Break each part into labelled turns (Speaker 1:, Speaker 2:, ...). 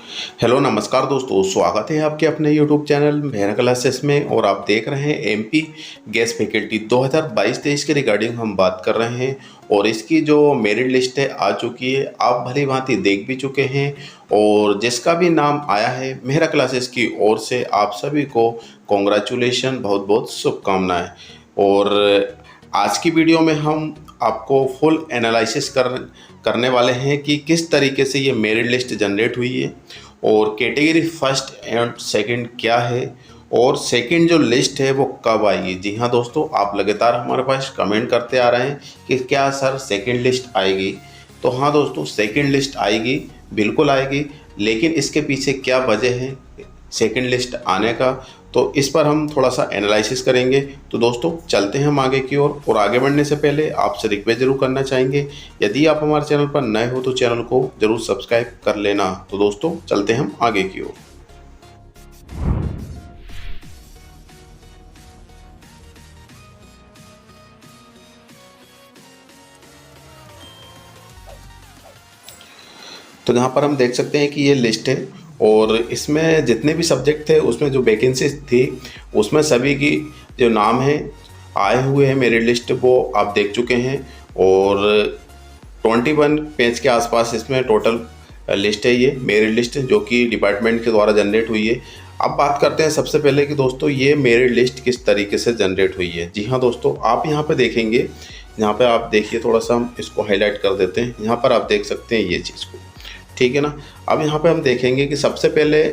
Speaker 1: Hello नमस्कार दोस्तों, स्वागत है आपके अपने यूट्यूब चैनल मेहरा क्लासेस में। और आप देख रहे हैं एमपी गैस फैकल्टी 2022-23 के रिगार्डिंग हम बात कर रहे हैं। और इसकी जो मेरिट लिस्ट है आ चुकी है, आप भली भांति देख भी चुके हैं। और जिसका भी नाम आया है मेहरा क्लासेस की ओर से आप सभी को कॉन्ग्रेचुलेशन, बहुत बहुत शुभकामनाएं। और आज की वीडियो में हम आपको फुल एनालिसिस करने वाले हैं कि किस तरीके से ये मेरिट लिस्ट जनरेट हुई है और कैटेगरी फर्स्ट एंड सेकंड क्या है और सेकंड जो लिस्ट है वो कब आएगी। जी हाँ दोस्तों, आप लगातार हमारे पास कमेंट करते आ रहे हैं कि क्या सर सेकंड लिस्ट आएगी। तो हाँ दोस्तों, सेकंड लिस्ट आएगी, बिल्कुल आएगी। लेकिन इसके पीछे क्या वजह है सेकंड लिस्ट आने का, तो इस पर हम थोड़ा सा एनालिसिस करेंगे। तो दोस्तों चलते हैं हम आगे की ओर। और आगे बढ़ने से पहले आपसे रिक्वेस्ट जरूर करना चाहेंगे, यदि आप हमारे चैनल पर नए हो तो चैनल को जरूर सब्सक्राइब कर लेना। तो दोस्तों चलते हैं हम आगे की ओर। तो यहाँ पर हम देख सकते हैं कि ये लिस्ट है और इसमें जितने भी सब्जेक्ट थे उसमें जो वैकेंसीज थी उसमें सभी की जो नाम है आए हुए हैं मेरिट लिस्ट वो आप देख चुके हैं। और 21 पेज के आसपास इसमें टोटल लिस्ट है, ये मेरिट लिस्ट जो कि डिपार्टमेंट के द्वारा जनरेट हुई है। अब बात करते हैं सबसे पहले कि दोस्तों ये मेरिट लिस्ट किस तरीके से जनरेट हुई है। जी हाँ दोस्तों, आप यहाँ पे देखेंगे, यहाँ पे आप देखिए, थोड़ा सा हम इसको हाईलाइट कर देते हैं। यहाँ पर आप देख सकते हैं ये चीज़ को, ठीक है ना। अब यहाँ पे हम देखेंगे कि सबसे पहले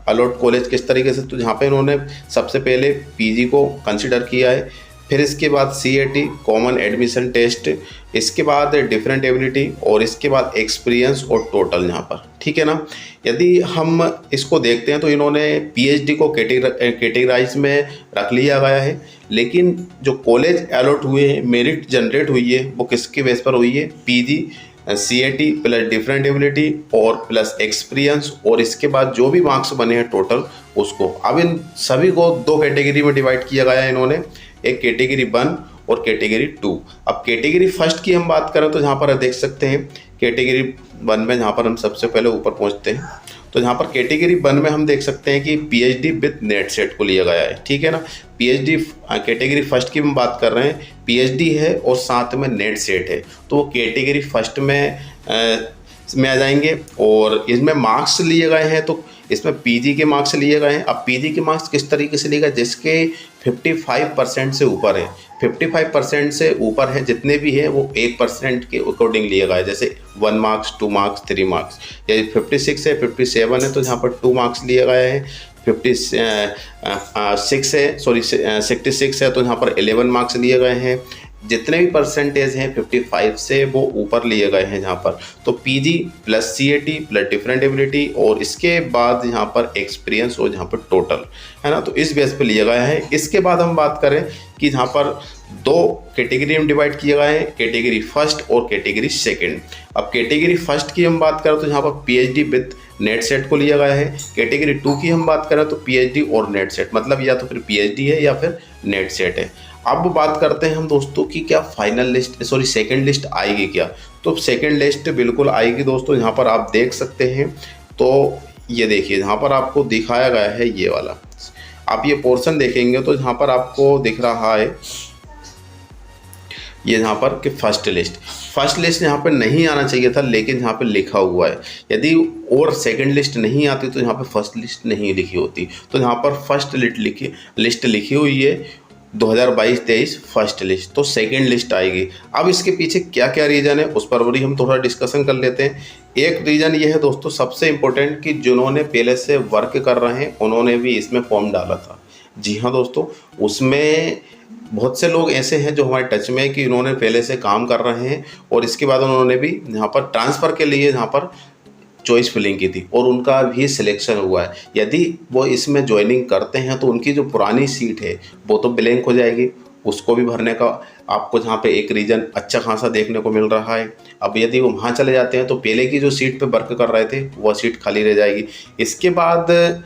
Speaker 1: अलॉट कॉलेज किस तरीके से, तो यहाँ पे इन्होंने सबसे पहले पीजी को कंसिडर किया है, फिर इसके बाद सीएटी कॉमन एडमिशन टेस्ट, इसके बाद डिफरेंट एबिलिटी और इसके बाद एक्सपीरियंस और टोटल यहाँ पर, ठीक है ना। यदि हम इसको देखते हैं तो इन्होंने पीएचडी को कैटेगराइज में रख लिया गया है। लेकिन जो कॉलेज अलॉट हुए हैं, मेरिट जनरेट हुई है, वो किसके बेस पर हुई है, PG CAT plus different ability और प्लस एक्सपीरियंस और इसके बाद जो भी मार्क्स बने हैं टोटल उसको। अब इन सभी को दो कैटेगरी में डिवाइड किया गया है इन्होंने, एक कैटेगरी 1 और कैटेगरी 2। अब कैटेगरी फर्स्ट की हम बात करें तो यहाँ पर देख सकते हैं कैटेगरी 1 में, जहाँ पर हम सबसे पहले ऊपर पहुँचते हैं तो यहाँ पर कैटेगरी 1 में हम देख सकते हैं कि पीएचडी विद नेट सेट को लिया गया है, ठीक है ना। पीएचडी कैटेगरी फर्स्ट की हम बात कर रहे हैं, पीएचडी है और साथ में नेट सेट है, तो वो कैटेगरी फर्स्ट में आ जाएंगे। और इसमें मार्क्स लिए गए हैं तो इसमें पीजी के मार्क्स लिए गए हैं। अब पीजी के मार्क्स किस तरीके से लिए गए, जिसके 55% से ऊपर है, 55% से ऊपर है जितने भी हैं वो 1% के अकॉर्डिंग लिए गए। जैसे 1 मार्क्स, 2 मार्क्स, 3 मार्क्स। यदि 56 है, 57 है तो यहाँ पर 2 मार्क्स लिए गए हैं। 56 है, सॉरी 66 है तो यहाँ पर 11 मार्क्स लिए गए हैं। जितने भी परसेंटेज हैं 55 से वो ऊपर लिए गए हैं यहाँ पर। तो PG plus CAT plus different ability और इसके बाद यहाँ पर एक्सपीरियंस और यहाँ पर टोटल, है ना, तो इस बेस पे लिया गया है। इसके बाद हम बात करें कि यहाँ पर दो कैटेगरी में डिवाइड किए गए हैं, कैटेगरी फर्स्ट और कैटेगरी सेकंड। अब कैटेगरी फर्स्ट की हम बात करें तो यहाँ पर पीएचडी विद नेट सेट को लिया गया है। कैटेगरी 2 की हम बात करें तो पीएचडी और नेट सेट, मतलब या तो फिर पीएचडी है या फिर नेट सेट है। अब बात करते हैं हम दोस्तों कि क्या final list, sorry second list आएगी क्या। तो सेकंड लिस्ट बिल्कुल आएगी दोस्तों, यहाँ पर आप देख सकते हैं। तो ये देखिए, यहाँ पर आपको दिखाया गया है ये वाला, आप ये पोर्शन देखेंगे तो यहाँ पर आपको दिख रहा है ये यहाँ पर कि फर्स्ट लिस्ट यहाँ पर नहीं आना चाहिए था, लेकिन यहाँ पर लिखा हुआ है। यदि और सेकंड लिस्ट नहीं आती तो यहाँ पर फर्स्ट लिस्ट नहीं लिखी होती। तो यहाँ पर फर्स्ट लिस्ट लिखी हुई है 2022-23 फर्स्ट लिस्ट, तो सेकंड लिस्ट आएगी। अब इसके पीछे क्या क्या रीज़न है उस पर भी हम थोड़ा डिस्कशन कर लेते हैं। एक रीज़न ये है दोस्तों सबसे इम्पोर्टेंट कि जिन्होंने पहले से वर्क कर रहे हैं उन्होंने भी इसमें फॉर्म डाला था। जी हाँ दोस्तों, उसमें बहुत से लोग ऐसे हैं जो हमारे टच में है कि उन्होंने पहले से काम कर रहे हैं और इसके बाद उन्होंने भी यहाँ पर ट्रांसफ़र के लिए यहाँ पर चॉइस फिलिंग की थी और उनका भी सिलेक्शन हुआ है। यदि वो इसमें ज्वाइनिंग करते हैं तो उनकी जो पुरानी सीट है वो तो ब्लैंक हो जाएगी, उसको भी भरने का आपको यहाँ पे एक रीज़न अच्छा खासा देखने को मिल रहा है। अब यदि वो वहाँ चले जाते हैं तो पहले की जो सीट पे वर्क कर रहे थे वह सीट खाली रह जाएगी। इसके बाद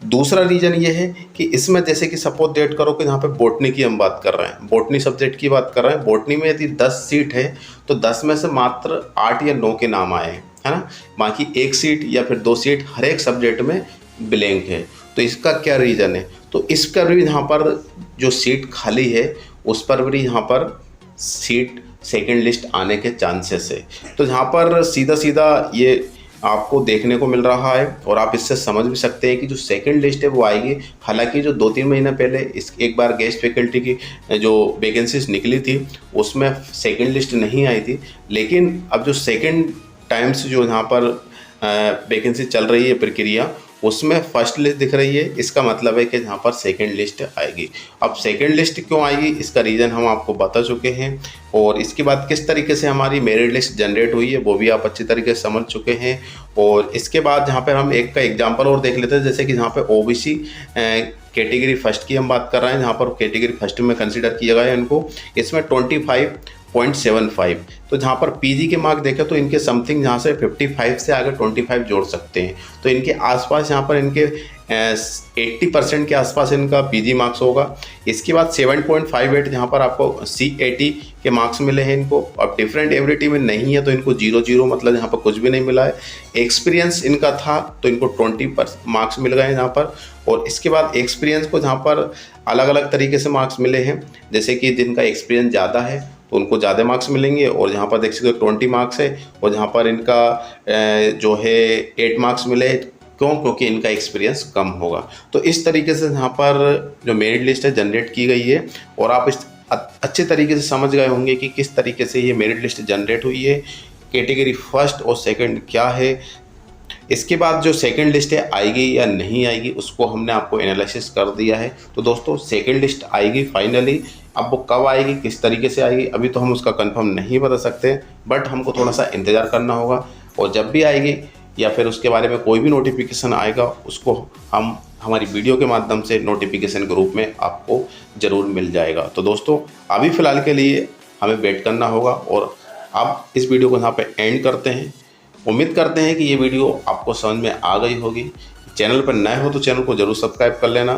Speaker 1: दूसरा रीज़न ये है कि इसमें जैसे कि सपोज डेट करो कि यहाँ पे बॉटनी की हम बात कर रहे हैं, बॉटनी सब्जेक्ट की बात कर रहे हैं। बॉटनी में यदि 10 सीट है तो 10 में से मात्र 8 या 9 के नाम आए हैं, है ना। बाकी एक सीट या फिर 2 सीट हर एक सब्जेक्ट में ब्लैंक है। तो इसका क्या रीज़न है? तो इस पर भी यहाँ पर जो सीट खाली है उस पर भी यहाँ पर सीट सेकंड लिस्ट आने के चांसेस है। तो यहाँ पर सीधा सीधा ये आपको देखने को मिल रहा है और आप इससे समझ भी सकते हैं कि जो सेकंड लिस्ट है वो आएगी। हालांकि जो 2-3 महीना पहले इस एक बार गेस्ट फैकल्टी की जो वैकेंसीज निकली थी उसमें सेकंड लिस्ट नहीं आई थी, लेकिन अब जो सेकंड टाइम से जो यहाँ पर वैकेंसी चल रही है प्रक्रिया उसमें फर्स्ट लिस्ट दिख रही है। इसका मतलब है कि यहाँ पर सेकंड लिस्ट आएगी। अब सेकंड लिस्ट क्यों आएगी इसका रीज़न हम आपको बता चुके हैं, और इसके बाद किस तरीके से हमारी मेरिट लिस्ट जनरेट हुई है वो भी आप अच्छी तरीके से समझ चुके हैं। और इसके बाद यहाँ पर हम एक का एग्जांपल और देख लेते हैं, जैसे कि यहाँ पर ओबीसी कैटेगरी फर्स्ट की हम बात कर रहे हैं, जहाँ पर कैटेगरी फर्स्ट में कंसिडर किया गया है इनको। इसमें 25.75, तो जहाँ पर पीजी के मार्क देखें तो इनके समथिंग यहाँ से 55 से आगे 25 जोड़ सकते हैं। तो इनके आसपास यहाँ पर इनके 80% के आसपास इनका पीजी मार्क्स होगा। इसके बाद 7.58 यहाँ पर आपको CAT के मार्क्स मिले हैं इनको। अब डिफरेंट एबिलिटी में नहीं है तो इनको 0 मतलब यहाँ पर कुछ भी नहीं मिला है। एक्सपीरियंस इनका था तो इनको 20 मार्क्स मिल गए यहाँ पर। और इसके बाद एक्सपीरियंस को जहाँ पर अलग अलग तरीके से मार्क्स मिले हैं, जैसे कि जिनका एक्सपीरियंस ज़्यादा है तो उनको ज़्यादा मार्क्स मिलेंगे, और यहाँ पर देख सकते हो 20 मार्क्स है, और यहाँ पर इनका जो है 8 मार्क्स मिले। क्यों? क्योंकि इनका एक्सपीरियंस कम होगा। तो इस तरीके से यहाँ पर जो मेरिट लिस्ट है जनरेट की गई है, और आप इस अच्छे तरीके से समझ गए होंगे कि किस तरीके से ये मेरिट लिस्ट जनरेट हुई है, कैटेगरी फर्स्ट और सेकंड क्या है। इसके बाद जो सेकंड लिस्ट है आएगी या नहीं आएगी उसको हमने आपको एनालिसिस कर दिया है। तो दोस्तों सेकंड लिस्ट आएगी फाइनली। अब वो कब आएगी, किस तरीके से आएगी, अभी तो हम उसका कंफर्म नहीं बता सकते, बट हमको थोड़ा सा इंतज़ार करना होगा। और जब भी आएगी या फिर उसके बारे में कोई भी नोटिफिकेशन आएगा उसको हम हमारी वीडियो के माध्यम से नोटिफिकेशन ग्रुप में आपको ज़रूर मिल जाएगा। तो दोस्तों अभी फ़िलहाल के लिए हमें वेट करना होगा, और अब इस वीडियो को यहाँ पर एंड करते हैं। उम्मीद करते हैं कि ये वीडियो आपको समझ में आ गई होगी। चैनल पर नए हो तो चैनल को ज़रूर सब्सक्राइब कर लेना।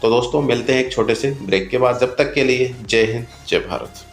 Speaker 1: तो दोस्तों मिलते हैं एक छोटे से ब्रेक के बाद, जब तक के लिए जय हिंद जय भारत।